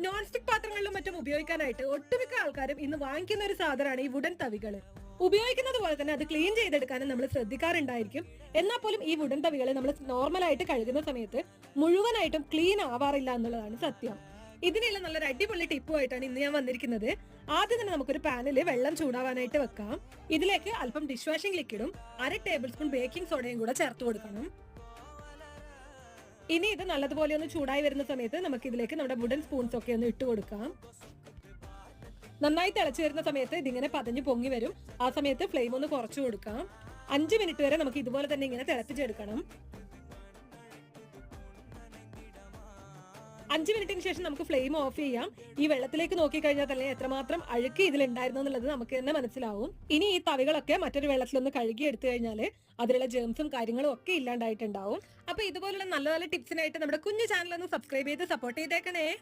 Non stick പാത്രങ്ങളിലും മറ്റും ഉപയോഗിക്കാനായിട്ട് ഒട്ടുമിക്ക ആൾക്കാരും ഇന്ന് വാങ്ങിക്കുന്ന ഒരു സാധനമാണ് ഈ വുഡൻ തവികൾ. ഉപയോഗിക്കുന്നത് പോലെ തന്നെ അത് ക്ലീൻ ചെയ്തെടുക്കാനും നമ്മൾ ശ്രദ്ധിക്കാറുണ്ടായിരിക്കും. എന്നാൽ പോലും ഈ വുഡൻ തവികൾ നമ്മൾ നോർമലായിട്ട് കഴുകുന്ന സമയത്ത് മുഴുവനായിട്ടും ക്ലീൻ ആവാറില്ല എന്നുള്ളതാണ് സത്യം. ഇതിനുള്ള നല്ലൊരു അടിപൊളി ടിപ്പുമായിട്ടാണ് ഇന്ന് ഞാൻ വന്നിരിക്കുന്നത്. ആദ്യം തന്നെ നമുക്കൊരു പാനില് വെള്ളം ചൂടാവാനായിട്ട് വെക്കാം. ഇതിലേക്ക് അല്പം ഡിഷ് വാഷിംഗ് ലിക്വിഡും 1/2 ടേബിൾ സ്പൂൺ ബേക്കിംഗ് സോഡയും കൂടെ ചേർത്ത് കൊടുക്കണം. ഇനി ഇത് നല്ലതുപോലെ ഒന്ന് ചൂടായി വരുന്ന സമയത്ത് നമുക്ക് ഇതിലേക്ക് നമ്മുടെ വുഡൻ സ്പൂൺസ് ഒക്കെ ഒന്ന് ഇട്ട് കൊടുക്കാം. നന്നായി തിളച്ചു വരുന്ന സമയത്ത് ഇതിങ്ങനെ പതഞ്ഞു പൊങ്ങി വരും. ആ സമയത്ത് ഫ്ലെയിം ഒന്ന് കുറച്ചു കൊടുക്കാം. 5 മിനിറ്റ് വരെ നമുക്ക് ഇതുപോലെ തന്നെ ഇങ്ങനെ തിളപ്പിച്ചെടുക്കണം. 5 മിനിറ്റിന് ശേഷം നമുക്ക് ഫ്ലെയിം ഓഫ് ചെയ്യാം. ഈ വെള്ളത്തിലേക്ക് നോക്കിക്കഴിഞ്ഞാൽ തന്നെ എത്രമാത്രം അഴുക്ക് ഇതിലുണ്ടായിരുന്നു എന്നുള്ളത് നമുക്ക് തന്നെ മനസ്സിലാവും. ഇനി ഈ തവികളൊക്കെ മറ്റൊരു വെള്ളത്തിലൊന്ന് കഴുകി എടുത്തു കഴിഞ്ഞാൽ അതിലുള്ള ജേംസും കാര്യങ്ങളും ഒക്കെ ഇല്ലാണ്ടായിട്ടുണ്ടാവും. അപ്പൊ ഇതുപോലുള്ള നല്ല നല്ല ടിപ്സിനായിട്ട് നമ്മുടെ കുഞ്ഞു ചാനൽ ഒന്ന് സബ്സ്ക്രൈബ് ചെയ്ത് സപ്പോർട്ട് ചെയ്തേക്കണേ.